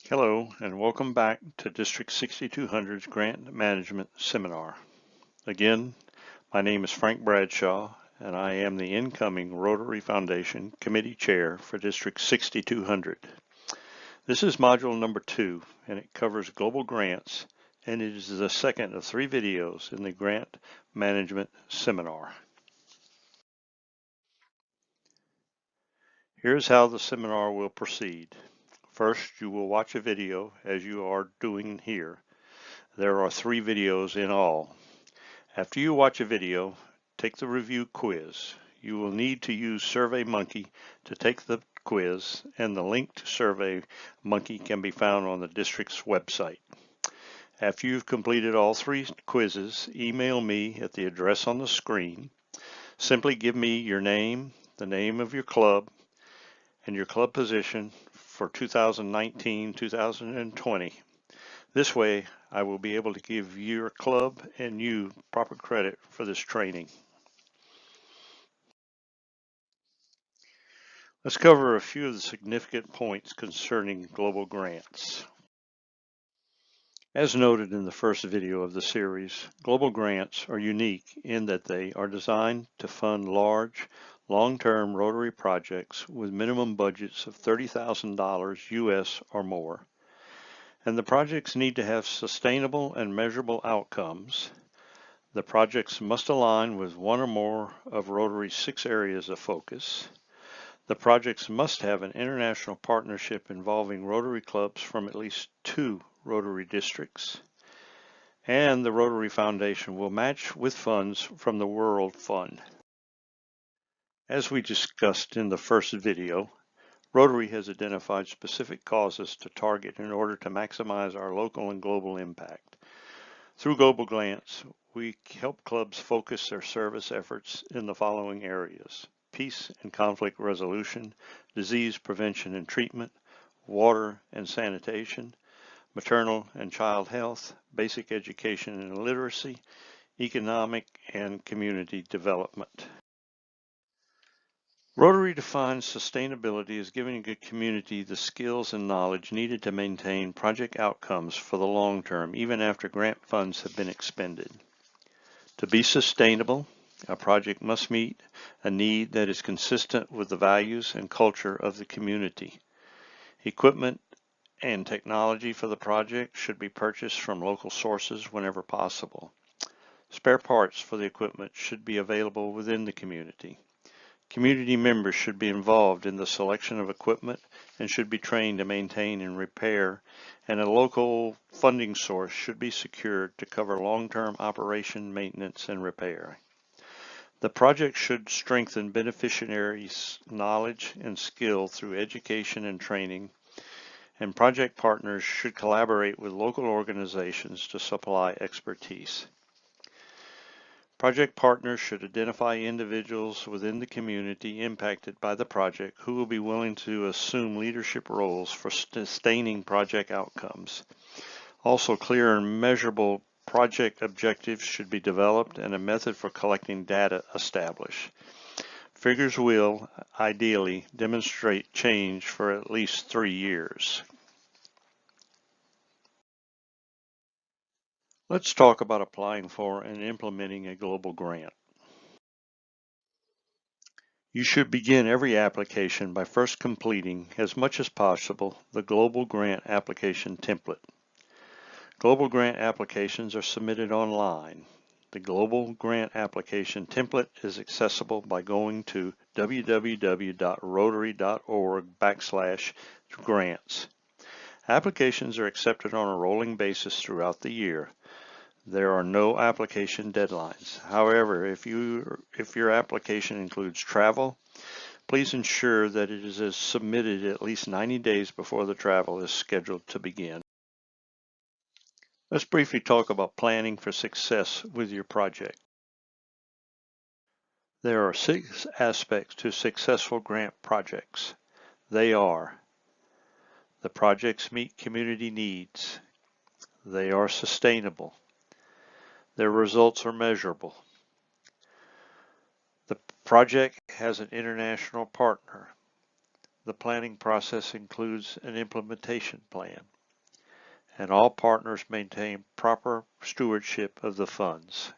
Hello and welcome back to District 6200's Grant Management Seminar. Again, my name is Frank Bradshaw and I am the incoming Rotary Foundation Committee Chair for District 6200. This is module number 2 and it covers global grants, and it is the second of 3 videos in the Grant Management Seminar. Here's how the seminar will proceed. First, you will watch a video as you are doing here. There are 3 videos in all. After you watch a video, take the review quiz. You will need to use SurveyMonkey to take the quiz, and the link to SurveyMonkey can be found on the district's website. After you've completed all 3 quizzes, email me at the address on the screen. Simply give me your name, the name of your club, and your club position for 2019-2020. This way, I will be able to give your club and you proper credit for this training. Let's cover a few of the significant points concerning global grants. As noted in the first video of the series, global grants are unique in that they are designed to fund large, long-term Rotary projects with minimum budgets of $30,000 US or more. And the projects need to have sustainable and measurable outcomes. The projects must align with one or more of Rotary's 6 areas of focus. The projects must have an international partnership involving Rotary clubs from at least 2 Rotary districts. And the Rotary Foundation will match with funds from the World Fund. As we discussed in the first video, Rotary has identified specific causes to target in order to maximize our local and global impact. Through global grants, we help clubs focus their service efforts in the following areas: peace and conflict resolution, disease prevention and treatment, water and sanitation, maternal and child health, basic education and literacy, economic and community development. Rotary defines sustainability as giving a community the skills and knowledge needed to maintain project outcomes for the long term, even after grant funds have been expended. To be sustainable, a project must meet a need that is consistent with the values and culture of the community. Equipment and technology for the project should be purchased from local sources whenever possible. Spare parts for the equipment should be available within the community. Community members should be involved in the selection of equipment and should be trained to maintain and repair, and a local funding source should be secured to cover long-term operation, maintenance, and repair. The project should strengthen beneficiaries' knowledge and skill through education and training, and project partners should collaborate with local organizations to supply expertise. Project partners should identify individuals within the community impacted by the project who will be willing to assume leadership roles for sustaining project outcomes. Also, clear and measurable project objectives should be developed and a method for collecting data established. Figures will, ideally, demonstrate change for at least 3 years. Let's talk about applying for and implementing a global grant. You should begin every application by first completing, as much as possible, the Global Grant Application Template. Global Grant applications are submitted online. The Global Grant Application Template is accessible by going to www.rotary.org/grants. Applications are accepted on a rolling basis throughout the year. There are no application deadlines. However, if your application includes travel, please ensure that it is submitted at least 90 days before the travel is scheduled to begin. Let's briefly talk about planning for success with your project. There are 6 aspects to successful grant projects. They are: the projects meet community needs, they are sustainable, their results are measurable, the project has an international partner, The planning process includes an implementation plan, and all partners maintain proper stewardship of the funds.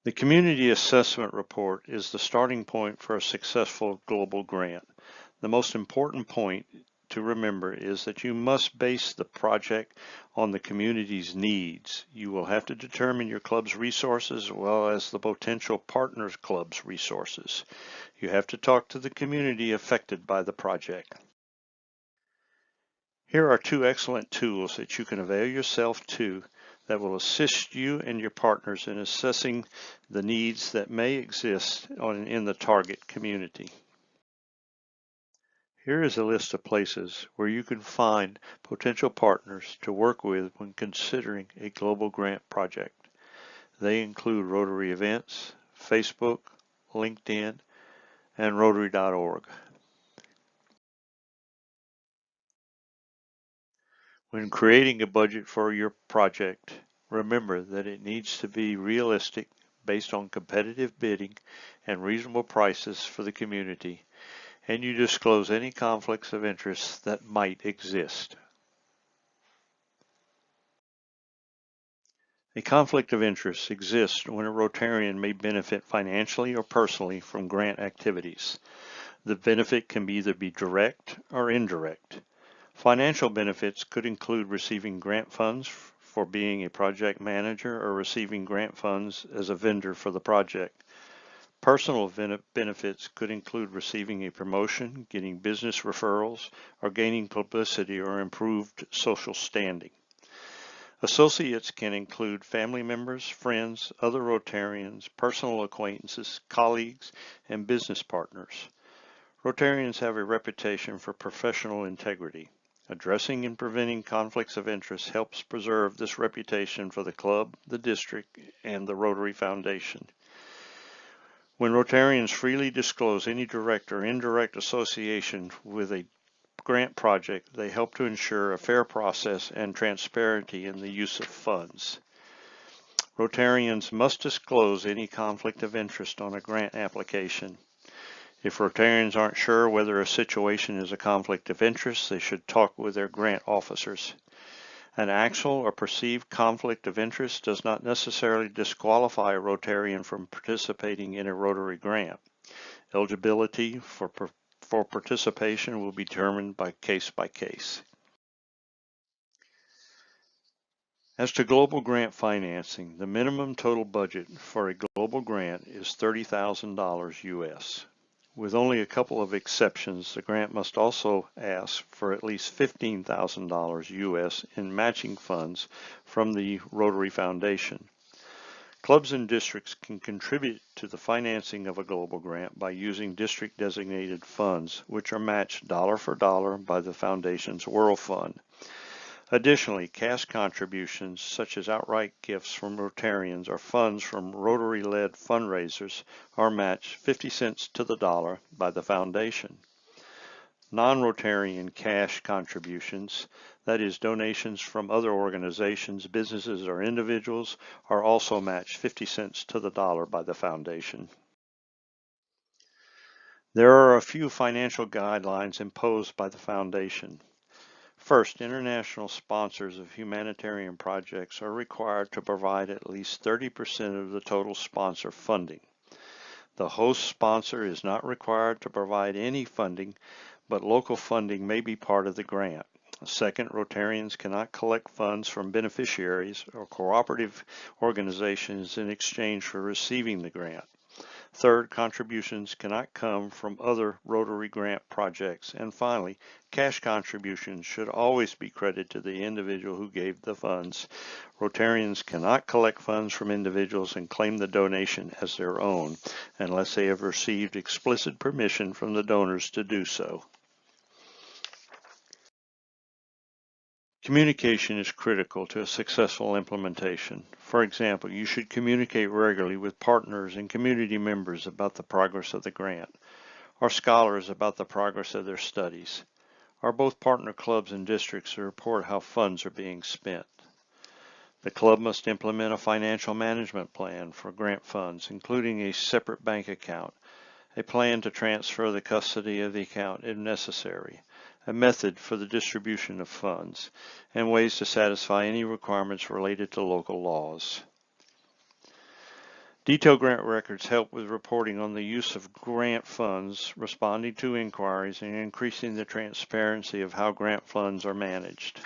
The Community Assessment Report is the starting point for a successful global grant. The most important point to remember is that you must base the project on the community's needs. You will have to determine your club's resources as well as the potential partners club's resources. You have to talk to the community affected by the project. Here are two excellent tools that you can avail yourself to that will assist you and your partners in assessing the needs that may exist in the target community. Here is a list of places where you can find potential partners to work with when considering a global grant project. They include Rotary events, Facebook, LinkedIn, and Rotary.org. When creating a budget for your project, remember that it needs to be realistic, based on competitive bidding and reasonable prices for the community, and you disclose any conflicts of interest that might exist. A conflict of interest exists when a Rotarian may benefit financially or personally from grant activities. The benefit can either be direct or indirect. Financial benefits could include receiving grant funds for being a project manager or receiving grant funds as a vendor for the project. Personal benefits could include receiving a promotion, getting business referrals, or gaining publicity or improved social standing. Associates can include family members, friends, other Rotarians, personal acquaintances, colleagues, and business partners. Rotarians have a reputation for professional integrity. Addressing and preventing conflicts of interest helps preserve this reputation for the club, the district, and the Rotary Foundation. When Rotarians freely disclose any direct or indirect association with a grant project, they help to ensure a fair process and transparency in the use of funds. Rotarians must disclose any conflict of interest on a grant application. If Rotarians aren't sure whether a situation is a conflict of interest, they should talk with their grant officers. An actual or perceived conflict of interest does not necessarily disqualify a Rotarian from participating in a Rotary grant. Eligibility for participation will be determined by case. As to global grant financing, the minimum total budget for a global grant is $30,000 US. With only a couple of exceptions, the grant must also ask for at least $15,000 US in matching funds from the Rotary Foundation. Clubs and districts can contribute to the financing of a global grant by using district-designated funds, which are matched dollar for dollar by the Foundation's World Fund. Additionally, cash contributions such as outright gifts from Rotarians or funds from Rotary-led fundraisers are matched 50 cents to the dollar by the Foundation. Non-Rotarian cash contributions, that is, donations from other organizations, businesses, or individuals, are also matched 50 cents to the dollar by the Foundation. There are a few financial guidelines imposed by the Foundation. First, international sponsors of humanitarian projects are required to provide at least 30% of the total sponsor funding. The host sponsor is not required to provide any funding, but local funding may be part of the grant. Second, Rotarians cannot collect funds from beneficiaries or cooperative organizations in exchange for receiving the grant. Third, contributions cannot come from other Rotary grant projects. And finally, cash contributions should always be credited to the individual who gave the funds. Rotarians cannot collect funds from individuals and claim the donation as their own unless they have received explicit permission from the donors to do so. Communication is critical to a successful implementation. For example, you should communicate regularly with partners and community members about the progress of the grant, or scholars about the progress of their studies, or both partner clubs and districts to report how funds are being spent. The club must implement a financial management plan for grant funds, including a separate bank account, a plan to transfer the custody of the account if necessary, a method for the distribution of funds, and ways to satisfy any requirements related to local laws. Detailed grant records help with reporting on the use of grant funds, responding to inquiries, and increasing the transparency of how grant funds are managed.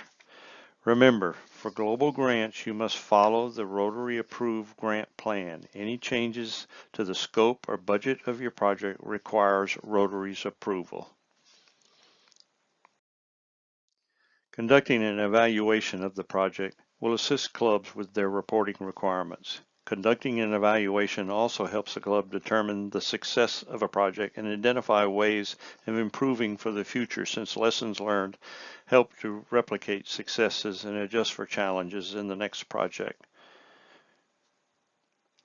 Remember, for global grants, you must follow the Rotary approved grant plan. Any changes to the scope or budget of your project requires Rotary's approval. Conducting an evaluation of the project will assist clubs with their reporting requirements. Conducting an evaluation also helps the club determine the success of a project and identify ways of improving for the future, since lessons learned help to replicate successes and adjust for challenges in the next project.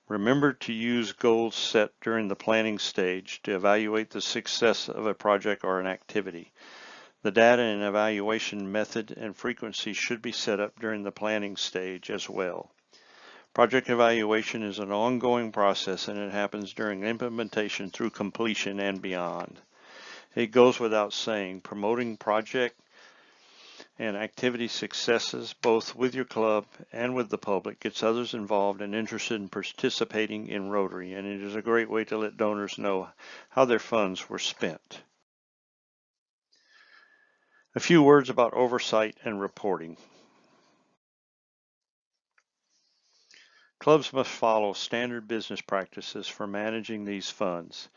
Remember to use goals set during the planning stage to evaluate the success of a project or an activity. The data and evaluation method and frequency should be set up during the planning stage as well. Project evaluation is an ongoing process, and it happens during implementation through completion and beyond. It goes without saying, promoting project and activity successes both with your club and with the public gets others involved and interested in participating in Rotary, and it is a great way to let donors know how their funds were spent. A few words about oversight and reporting. Clubs must follow standard business practices for managing these funds.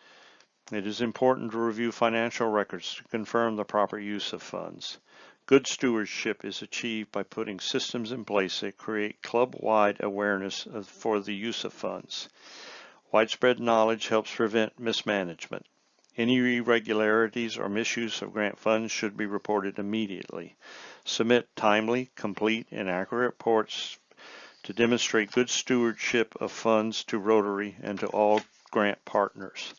It is important to review financial records to confirm the proper use of funds. Good stewardship is achieved by putting systems in place that create club-wide awareness for the use of funds. Widespread knowledge helps prevent mismanagement. Any irregularities or misuse of grant funds should be reported immediately. Submit timely, complete, and accurate reports to demonstrate good stewardship of funds to Rotary and to all grant partners.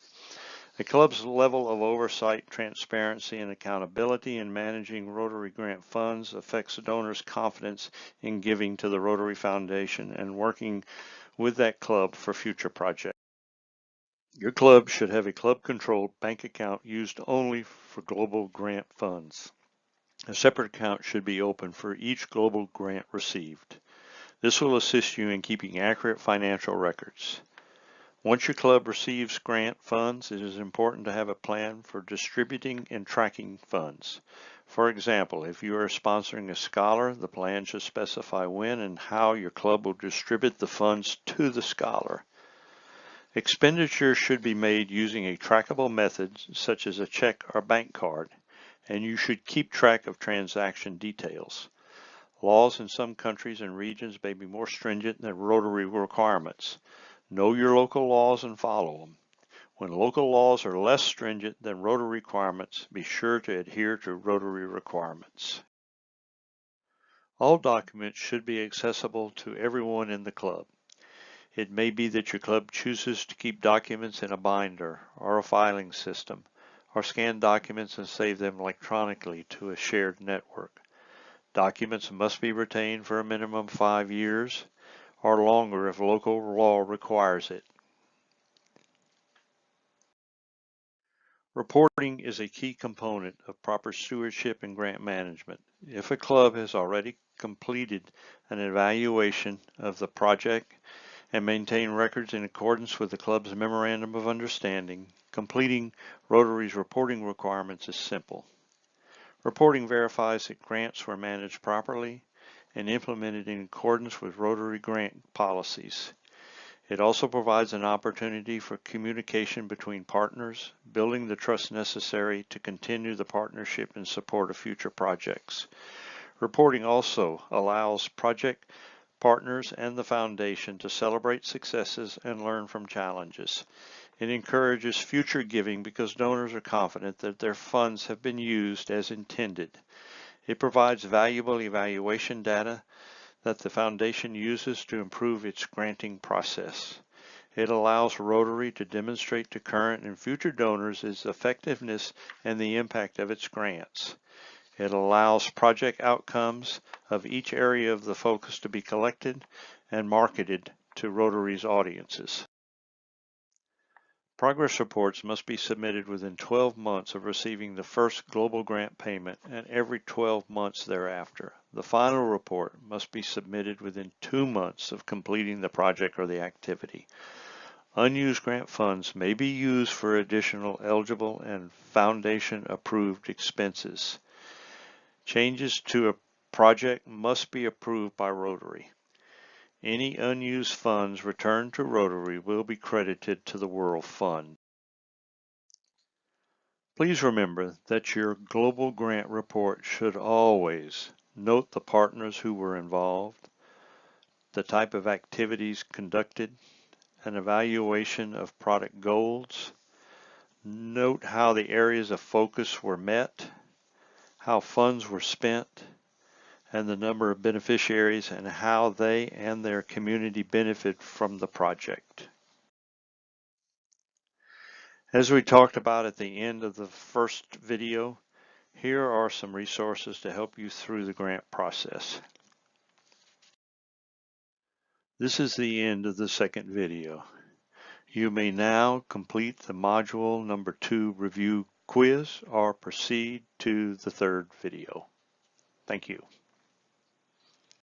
A club's level of oversight, transparency, and accountability in managing Rotary grant funds affects the donor's confidence in giving to the Rotary Foundation and working with that club for future projects. Your club should have a club-controlled bank account used only for global grant funds. A separate account should be open for each global grant received. This will assist you in keeping accurate financial records. Once your club receives grant funds, it is important to have a plan for distributing and tracking funds. For example, if you are sponsoring a scholar, the plan should specify when and how your club will distribute the funds to the scholar. Expenditures should be made using a trackable method such as a check or bank card, and you should keep track of transaction details. Laws in some countries and regions may be more stringent than Rotary requirements. Know your local laws and follow them. When local laws are less stringent than Rotary requirements, be sure to adhere to Rotary requirements. All documents should be accessible to everyone in the club. It may be that your club chooses to keep documents in a binder or a filing system, or scan documents and save them electronically to a shared network. Documents must be retained for a minimum of 5 years or longer if local law requires it. Reporting is a key component of proper stewardship and grant management. If a club has already completed an evaluation of the project and maintained records in accordance with the club's Memorandum of Understanding, completing Rotary's reporting requirements is simple. Reporting verifies that grants were managed properly and implemented in accordance with Rotary grant policies. It also provides an opportunity for communication between partners, building the trust necessary to continue the partnership in support of future projects. Reporting also allows project partners and the foundation to celebrate successes and learn from challenges. It encourages future giving because donors are confident that their funds have been used as intended. It provides valuable evaluation data that the foundation uses to improve its granting process. It allows Rotary to demonstrate to current and future donors its effectiveness and the impact of its grants. It allows project outcomes of each area of the focus to be collected and marketed to Rotary's audiences. Progress reports must be submitted within 12 months of receiving the first global grant payment and every 12 months thereafter. The final report must be submitted within 2 months of completing the project or the activity. Unused grant funds may be used for additional eligible and foundation-approved expenses. Changes to a project must be approved by Rotary. Any unused funds returned to Rotary will be credited to the World Fund. Please remember that your global grant report should always note the partners who were involved, the type of activities conducted, an evaluation of product goals, note how the areas of focus were met, how funds were spent, and the number of beneficiaries and how they and their community benefit from the project. As we talked about at the end of the first video, here are some resources to help you through the grant process. This is the end of the second video. You may now complete the module number 2 review quiz or proceed to the third video. Thank you.